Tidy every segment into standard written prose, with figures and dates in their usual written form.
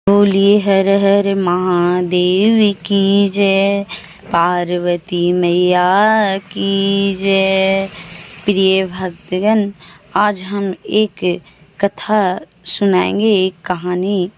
बोलिए हर हर महादेव की जय, पार्वती मैया की जय। प्रिय भक्तगण, आज हम एक कथा सुनाएंगे, एक कहानी।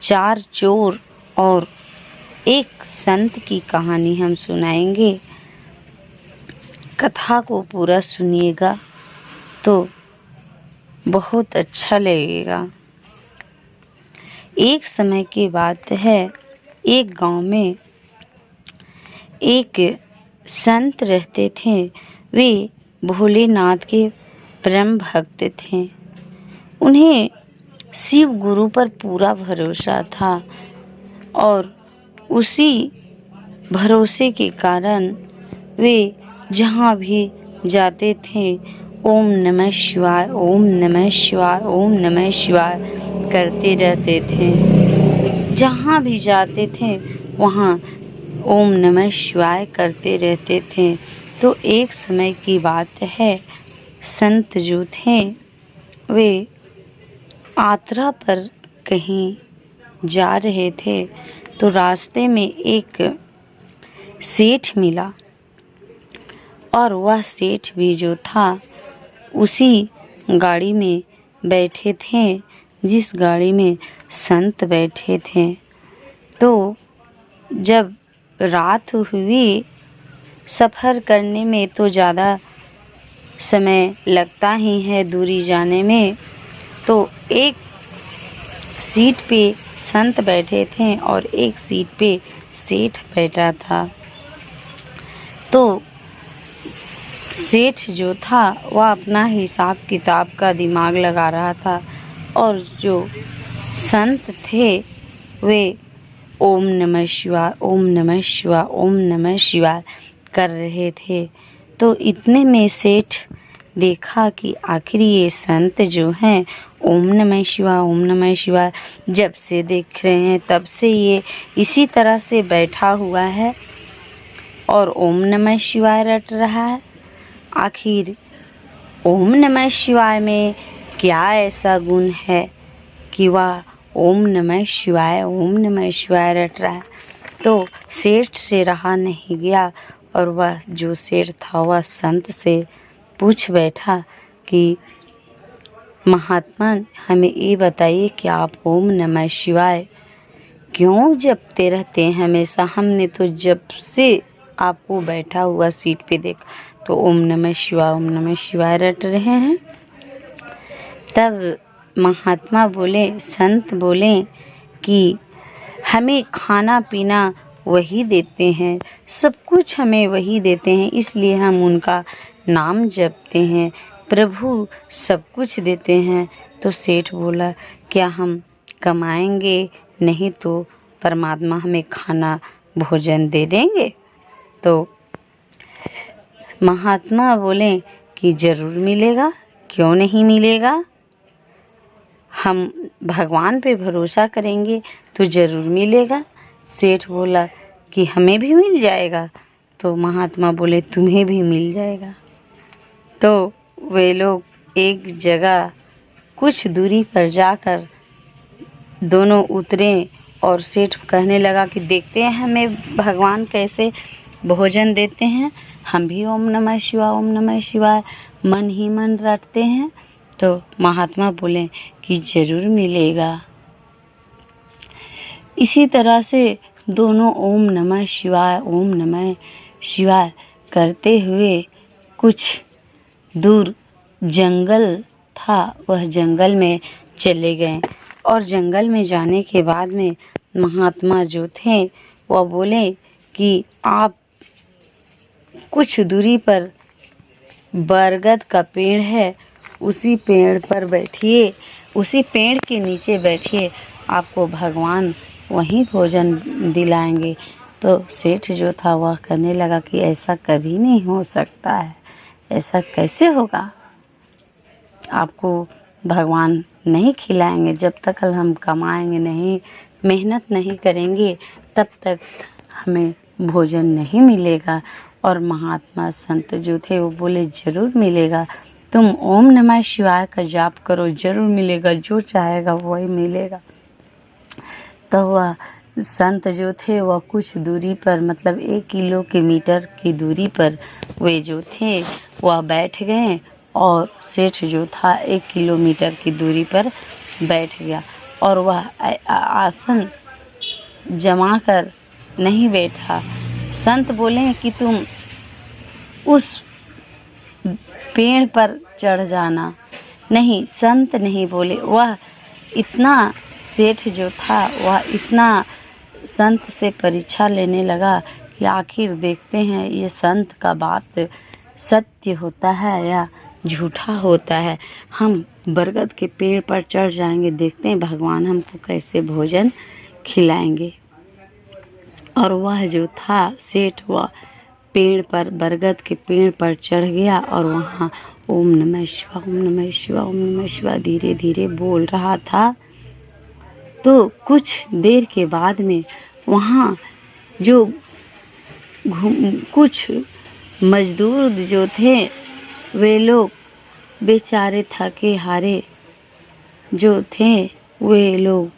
चार चोर और एक संत की कहानी हम सुनाएंगे। कथा को पूरा सुनिएगा तो बहुत अच्छा लगेगा। एक समय की बात है, एक गांव में एक संत रहते थे। वे भोलेनाथ के परम भक्त थे। उन्हें शिव गुरु पर पूरा भरोसा था और उसी भरोसे के कारण वे जहाँ भी जाते थे ओम नमः शिवाय, ओम नमः शिवाय, ओम नमः शिवाय करते रहते थे। जहाँ भी जाते थे वहाँ ओम नमः शिवाय करते रहते थे। तो एक समय की बात है, संत जो थे वे यात्रा पर कहीं जा रहे थे तो रास्ते में एक सेठ मिला और वह सेठ भी जो था उसी गाड़ी में बैठे थे जिस गाड़ी में संत बैठे थे। तो जब रात हुई, सफ़र करने में तो ज़्यादा समय लगता ही है दूरी जाने में, तो एक सीट पे संत बैठे थे और एक सीट पे सेठ बैठा था। तो सेठ जो था वह अपना हिसाब किताब का दिमाग लगा रहा था और जो संत थे वे ओम नमः शिवाय, ओम नमः शिवाय, ओम नमः शिवाय कर रहे थे। तो इतने में सेठ देखा कि आखिर ये संत जो हैं ओम नमः शिवाय, ओम नमः शिवाय जब से देख रहे हैं तब से ये इसी तरह से बैठा हुआ है और ओम नमः शिवाय रट रहा है। आखिर ओम नमः शिवाय में क्या ऐसा गुण है कि वह ओम नमः शिवाय, ओम नमः शिवाय रट रहा है। तो सेठ से रहा नहीं गया और वह जो सेठ था वह संत से पूछ बैठा कि महात्मा, हमें ये बताइए कि आप ओम नमः शिवाय क्यों जपते रहते हैं हमेशा? हमने तो जब से आपको बैठा हुआ सीट पे देखा तो ओम नमः शिवाय, ओम नमः शिवाय रट रहे हैं। तब महात्मा बोले, संत बोले कि हमें खाना पीना वही देते हैं, सब कुछ हमें वही देते हैं, इसलिए हम उनका नाम जपते हैं। प्रभु सब कुछ देते हैं। तो सेठ बोला, क्या हम कमाएंगे नहीं तो परमात्मा हमें खाना भोजन दे देंगे? तो महात्मा बोले कि ज़रूर मिलेगा, क्यों नहीं मिलेगा। हम भगवान पे भरोसा करेंगे तो ज़रूर मिलेगा। सेठ बोला कि हमें भी मिल जाएगा। तो महात्मा बोले तुम्हें भी मिल जाएगा। तो वे लोग एक जगह कुछ दूरी पर जाकर दोनों उतरे और सेठ कहने लगा कि देखते हैं हमें भगवान कैसे भोजन देते हैं। हम भी ओम नमः शिवाय, ओम नमः शिवाय मन ही मन रटते हैं। तो महात्मा बोले कि ज़रूर मिलेगा। इसी तरह से दोनों ओम नमः शिवाय, ओम नमः शिवाय करते हुए कुछ दूर जंगल था, वह जंगल में चले गए और जंगल में जाने के बाद में महात्मा जो थे वह बोले कि आप कुछ दूरी पर बरगद का पेड़ है, उसी पेड़ पर बैठिए, उसी पेड़ के नीचे बैठिए, आपको भगवान वहीं भोजन दिलाएंगे। तो सेठ जो था वह कहने लगा कि ऐसा कभी नहीं हो सकता है, ऐसा कैसे होगा? आपको भगवान नहीं खिलाएंगे जब तक हम कमाएंगे नहीं, मेहनत नहीं करेंगे तब तक हमें भोजन नहीं मिलेगा। और महात्मा संत जो थे वो बोले ज़रूर मिलेगा, तुम ओम नमः शिवाय का जाप करो, ज़रूर मिलेगा, जो चाहेगा वही मिलेगा। तो वह संत जो थे वह कुछ दूरी पर, मतलब 1 किलोमीटर की दूरी पर वे जो थे वह बैठ गए, और सेठ जो था 1 किलोमीटर की दूरी पर बैठ गया, और वह आसन जमा कर नहीं बैठा। संत बोले कि तुम उस पेड़ पर चढ़ जाना। नहीं, संत नहीं बोले। वह इतना, सेठ जो था वह इतना संत से परीक्षा लेने लगा कि आखिर देखते हैं ये संत का बात सत्य होता है या झूठा होता है। हम बरगद के पेड़ पर चढ़ जाएंगे, देखते हैं भगवान हमको कैसे भोजन खिलाएंगे। और वह जो था सेठ, वह पेड़ पर, बरगद के पेड़ पर चढ़ गया, और वहाँ ओम नमः शिवाय, ओम नमः शिवाय, ओम नमः शिवाय धीरे धीरे बोल रहा था। तो कुछ देर के बाद में वहाँ जो कुछ मजदूर जो थे, वे लोग बेचारे थके हारे जो थे, वे लोग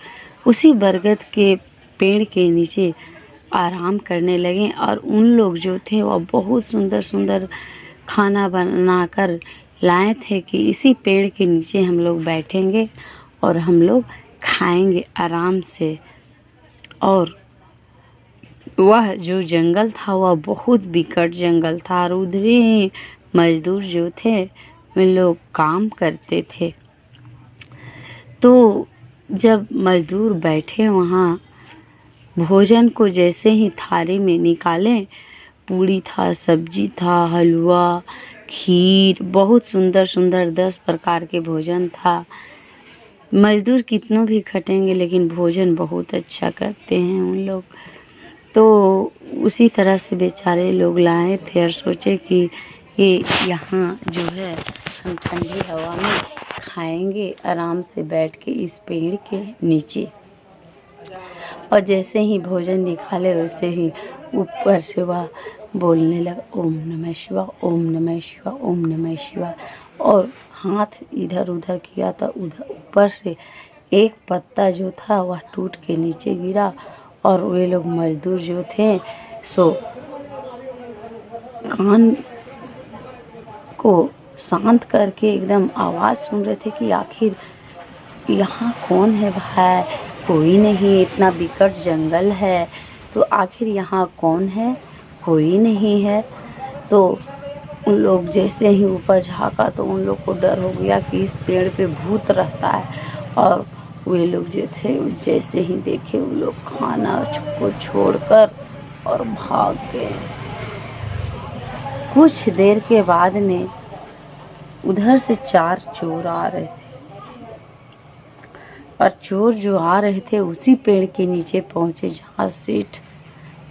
उसी बरगद के पेड़ के नीचे आराम करने लगे। और उन लोग जो थे वह बहुत सुंदर सुंदर खाना बनाकर लाए थे कि इसी पेड़ के नीचे हम लोग बैठेंगे और हम लोग खाएंगे आराम से। और वह जो जंगल था वह बहुत विकट जंगल था, और उधर ही मजदूर जो थे वे लोग काम करते थे। तो जब मजदूर बैठे वहाँ, भोजन को जैसे ही थाली में निकाले, पूड़ी था, सब्जी था, हलवा, खीर, बहुत सुंदर सुंदर 10 प्रकार के भोजन था। मजदूर कितनों भी खटेंगे लेकिन भोजन बहुत अच्छा करते हैं उन लोग। तो उसी तरह से बेचारे लोग लाए थे और सोचे कि ये यहाँ जो है हम ठंडी हवा में खाएंगे आराम से बैठ के इस पेड़ के नीचे। और जैसे ही भोजन निकाले वैसे ही ऊपर से वह बोलने लगा ओम नमः शिवाय, ओम नमः शिवाय, ओम नमः शिवाय। और हाथ इधर उधर किया तो उधर ऊपर से एक पत्ता जो था वह टूट के नीचे गिरा, और वे लोग मजदूर जो थे सो कान को शांत करके एकदम आवाज़ सुन रहे थे कि आखिर यहाँ कौन है भाई, कोई नहीं, इतना विकट जंगल है तो आखिर यहाँ कौन है, कोई नहीं है। तो उन लोग जैसे ही ऊपर झाँका तो उन लोग को डर हो गया कि इस पेड़ पे भूत रहता है। और वे लोग जो थे जैसे ही देखे वो लोग खाना को छोड़कर और भाग गए। कुछ देर के बाद में उधर से 4 चोर आ रहे थे, और चोर जो आ रहे थे उसी पेड़ के नीचे पहुंचे जहाँ सेठ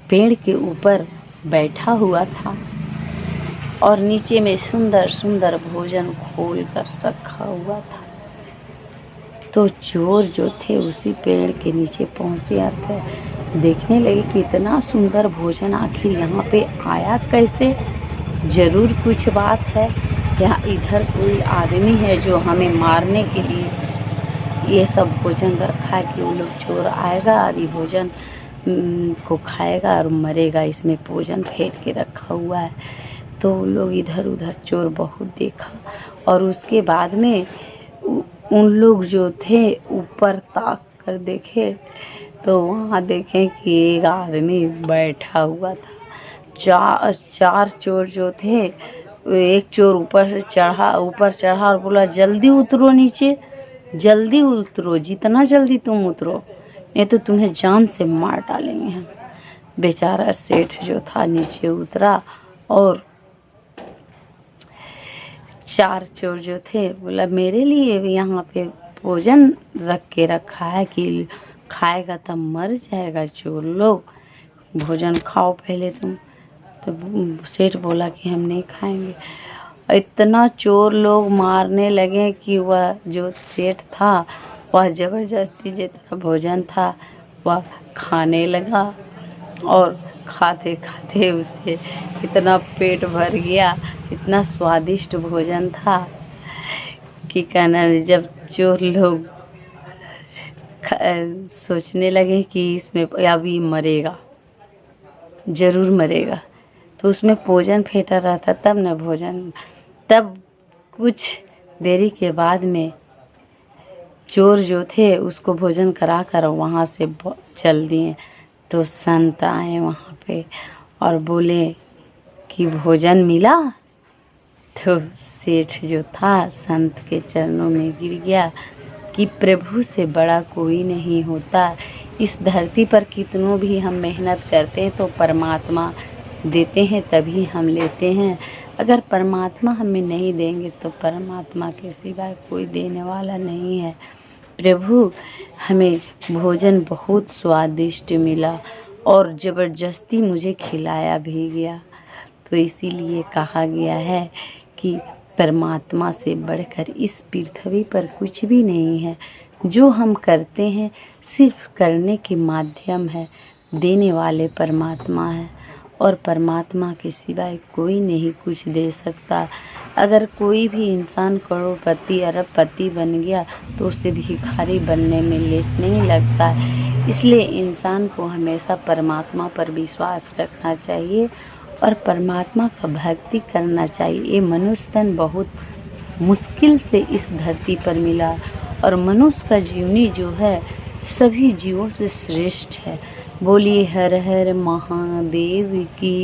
पेड़ के ऊपर बैठा हुआ था, और नीचे में सुंदर सुंदर भोजन खोल कर रखा हुआ था। तो चोर जो थे उसी पेड़ के नीचे पहुंचे और देखने लगे कि इतना सुंदर भोजन आखिर यहाँ पे आया कैसे, जरूर कुछ बात है, यहाँ इधर कोई आदमी है जो हमें मारने के लिए ये सब भोजन रखा है कि वो लोग चोर आएगा और ये भोजन को खाएगा और मरेगा, इसमें भोजन फेंट के रखा हुआ है। तो लोग इधर उधर चोर बहुत देखा, और उसके बाद में उन लोग जो थे ऊपर ताक कर देखे तो वहाँ देखे कि एक आदमी बैठा हुआ था। 4 चोर जो थे, एक चोर ऊपर चढ़ा और बोला जल्दी उतरो नीचे, जल्दी उतरो, जितना जल्दी तुम उतरो नहीं तो तुम्हें जान से मार डालेंगे हम। बेचारा सेठ जो था नीचे उतरा, और 4 चोर जो थे बोला मेरे लिए भी यहाँ पे भोजन रख के रखा है कि खाएगा तब मर जाएगा, चोर लोग भोजन खाओ पहले तुम। तो सेठ बोला कि हम नहीं खाएंगे। इतना चोर लोग मारने लगे कि वह जो सेठ था वह ज़बरदस्ती जितना भोजन था वह खाने लगा, और खाते खाते उसे इतना पेट भर गया, इतना स्वादिष्ट भोजन था कि कहना, जब चोर लोग सोचने लगे कि इसमें अभी मरेगा, जरूर मरेगा। तो उसमें भोजन फेंटा रहा था, तब न भोजन, तब कुछ देरी के बाद में चोर जो थे उसको भोजन करा कर वहाँ से चल दिए। तो संत आए वहाँ पे और बोले कि भोजन मिला। तो सेठ जो था संत के चरणों में गिर गया कि प्रभु से बड़ा कोई नहीं होता। इस धरती पर कितनों भी हम मेहनत करते हैं तो परमात्मा देते हैं, तभी हम लेते हैं। अगर परमात्मा हमें नहीं देंगे तो परमात्मा के सिवाय कोई देने वाला नहीं है। प्रभु हमें भोजन बहुत स्वादिष्ट मिला और ज़बरदस्ती मुझे खिलाया भी गया। तो इसीलिए कहा गया है कि परमात्मा से बढ़कर इस पृथ्वी पर कुछ भी नहीं है। जो हम करते हैं सिर्फ करने के माध्यम है, देने वाले परमात्मा है और परमात्मा के सिवाय कोई नहीं कुछ दे सकता। अगर कोई भी इंसान करोड़पति अरबपति बन गया तो उसे भिखारी बनने में लेट नहीं लगता। इसलिए इंसान को हमेशा परमात्मा पर विश्वास रखना चाहिए और परमात्मा का भक्ति करना चाहिए। ये मनुष्य तन बहुत मुश्किल से इस धरती पर मिला और मनुष्य का जीवनी जो है सभी जीवों से श्रेष्ठ है। बोलिए हर हर महादेव की।